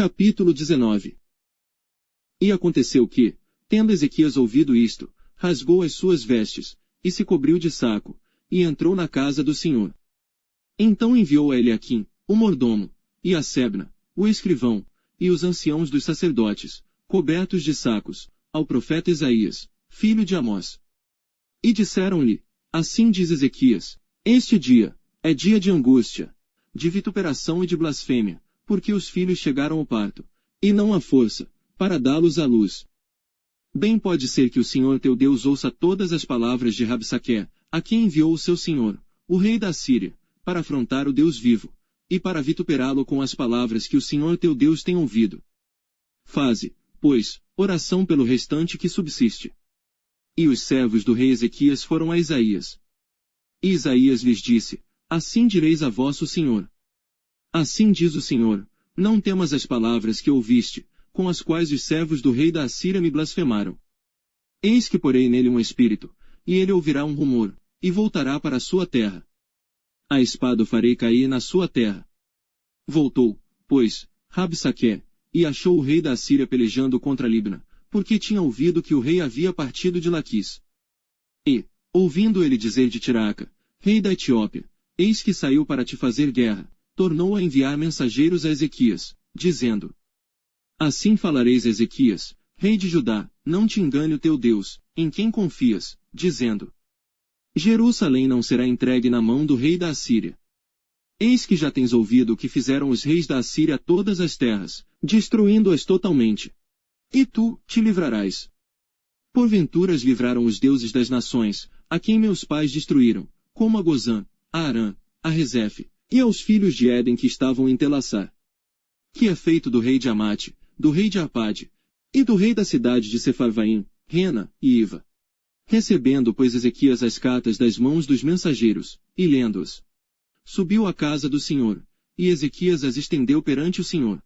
Capítulo 19. E aconteceu que, tendo Ezequias ouvido isto, rasgou as suas vestes, e se cobriu de saco, e entrou na casa do Senhor. Então enviou a Eliaquim, o mordomo, e a Sebna, o escrivão, e os anciãos dos sacerdotes, cobertos de sacos, ao profeta Isaías, filho de Amós. E disseram-lhe, assim diz Ezequias, este dia, é dia de angústia, de vituperação e de blasfêmia, porque os filhos chegaram ao parto, e não há força, para dá-los à luz. Bem pode ser que o Senhor teu Deus ouça todas as palavras de Rabsaque, a quem enviou o seu senhor, o rei da Síria, para afrontar o Deus vivo, e para vituperá-lo com as palavras que o Senhor teu Deus tem ouvido. Faze, pois, oração pelo restante que subsiste. E os servos do rei Ezequias foram a Isaías. E Isaías lhes disse, assim direis a vosso Senhor. Assim diz o Senhor, não temas as palavras que ouviste, com as quais os servos do rei da Assíria me blasfemaram. Eis que porei nele um espírito, e ele ouvirá um rumor, e voltará para a sua terra. A espada o farei cair na sua terra. Voltou, pois, Rabsaque, e achou o rei da Assíria pelejando contra Libna, porque tinha ouvido que o rei havia partido de Laquis. E, ouvindo ele dizer de Tiraca, rei da Etiópia, eis que saiu para te fazer guerra, tornou a enviar mensageiros a Ezequias, dizendo, assim falareis a Ezequias, rei de Judá, não te engane o teu Deus, em quem confias, dizendo, Jerusalém não será entregue na mão do rei da Assíria. Eis que já tens ouvido o que fizeram os reis da Assíria a todas as terras, destruindo-as totalmente. E tu, te livrarás. Porventura as livraram os deuses das nações, a quem meus pais destruíram, como a Gozã, a Arã, a Rezefe, e aos filhos de Éden que estavam em Telassar. Que é feito do rei de Amate, do rei de Apade, e do rei da cidade de Sefarvaim, Rena e Iva. Recebendo, pois, Ezequias as cartas das mãos dos mensageiros, e lendo-as, subiu à casa do Senhor, e Ezequias as estendeu perante o Senhor.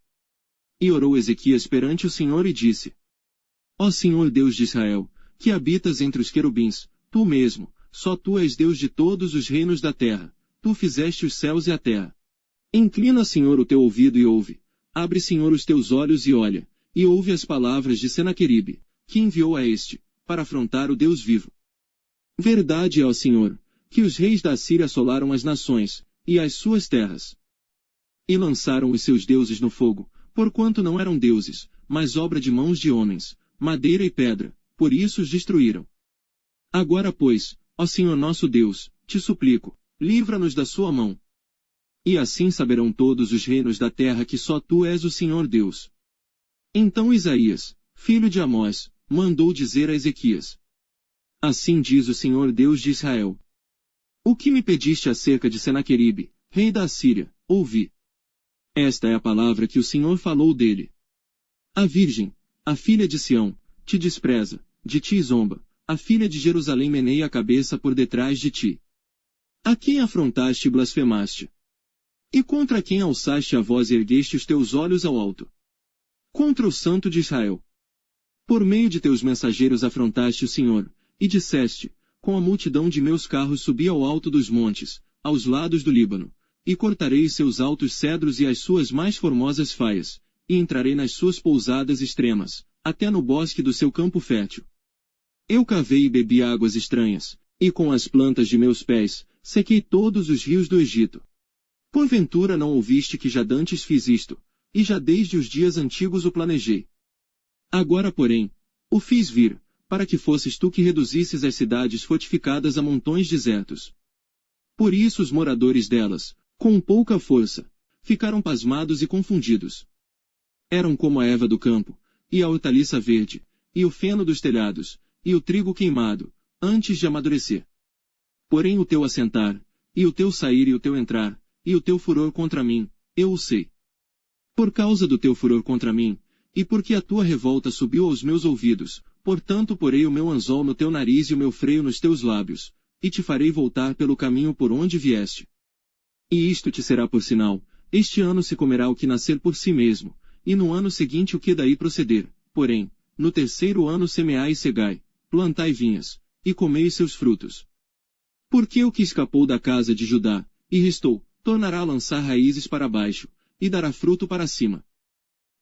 E orou Ezequias perante o Senhor e disse, ó Senhor Deus de Israel, que habitas entre os querubins, tu mesmo, só tu és Deus de todos os reinos da terra, tu fizeste os céus e a terra. Inclina, Senhor, o teu ouvido e ouve, abre, Senhor, os teus olhos e olha, e ouve as palavras de Senaqueribe, que enviou a este, para afrontar o Deus vivo. Verdade é, ó Senhor, que os reis da Assíria assolaram as nações, e as suas terras. E lançaram os seus deuses no fogo, porquanto não eram deuses, mas obra de mãos de homens, madeira e pedra, por isso os destruíram. Agora, pois, ó Senhor nosso Deus, te suplico, livra-nos da sua mão. E assim saberão todos os reinos da terra que só tu és o Senhor Deus. Então Isaías, filho de Amós, mandou dizer a Ezequias, assim diz o Senhor Deus de Israel. O que me pediste acerca de Senaqueribe, rei da Assíria, ouvi. Esta é a palavra que o Senhor falou dele. A virgem, a filha de Sião, te despreza, de ti zomba, a filha de Jerusalém meneia a cabeça por detrás de ti. A quem afrontaste e blasfemaste? E contra quem alçaste a voz e ergueste os teus olhos ao alto? Contra o Santo de Israel. Por meio de teus mensageiros afrontaste o Senhor, e disseste, com a multidão de meus carros subi ao alto dos montes, aos lados do Líbano, e cortarei os seus altos cedros e as suas mais formosas faias, e entrarei nas suas pousadas extremas, até no bosque do seu campo fértil. Eu cavei e bebi águas estranhas, e com as plantas de meus pés, sequei todos os rios do Egito. Porventura não ouviste que já dantes fiz isto, e já desde os dias antigos o planejei. Agora, porém, o fiz vir, para que fosses tu que reduzisses as cidades fortificadas a montões desertos. Por isso os moradores delas, com pouca força, ficaram pasmados e confundidos. Eram como a erva do campo, e a hortaliça verde, e o feno dos telhados, e o trigo queimado, antes de amadurecer. Porém o teu assentar, e o teu sair e o teu entrar, e o teu furor contra mim, eu o sei. Por causa do teu furor contra mim, e porque a tua revolta subiu aos meus ouvidos, portanto porei o meu anzol no teu nariz e o meu freio nos teus lábios, e te farei voltar pelo caminho por onde vieste. E isto te será por sinal, este ano se comerá o que nascer por si mesmo, e no ano seguinte o que daí proceder, porém, no terceiro ano semeai e cegai, plantai vinhas, e comei seus frutos. Porque o que escapou da casa de Judá, e restou, tornará a lançar raízes para baixo, e dará fruto para cima.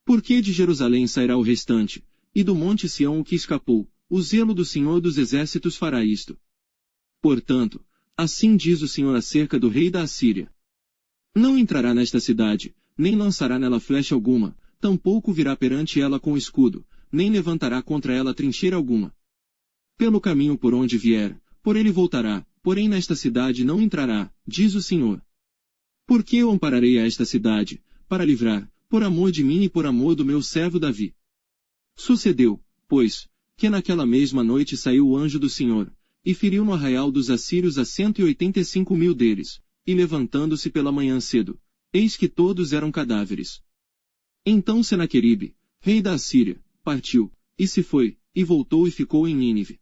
Porque de Jerusalém sairá o restante, e do monte Sião o que escapou, o zelo do Senhor dos Exércitos fará isto. Portanto, assim diz o Senhor acerca do rei da Assíria. Não entrará nesta cidade, nem lançará nela flecha alguma, tampouco virá perante ela com escudo, nem levantará contra ela trincheira alguma. Pelo caminho por onde vier, por ele voltará, porém nesta cidade não entrará, diz o Senhor. Porque eu ampararei a esta cidade, para livrar, por amor de mim e por amor do meu servo Davi. Sucedeu, pois, que naquela mesma noite saiu o anjo do Senhor, e feriu no arraial dos assírios a 185.000 deles, e levantando-se pela manhã cedo, eis que todos eram cadáveres. Então Senaqueribe, rei da Assíria, partiu, e se foi, e voltou e ficou em Nínive.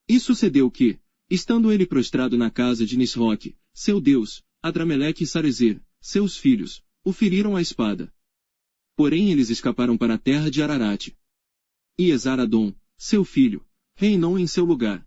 E sucedeu que, estando ele prostrado na casa de Nisroque, seu deus, Adrameleque e Sarezer, seus filhos, o feriram à espada. Porém eles escaparam para a terra de Ararate. E Esar-Adom, seu filho, reinou em seu lugar.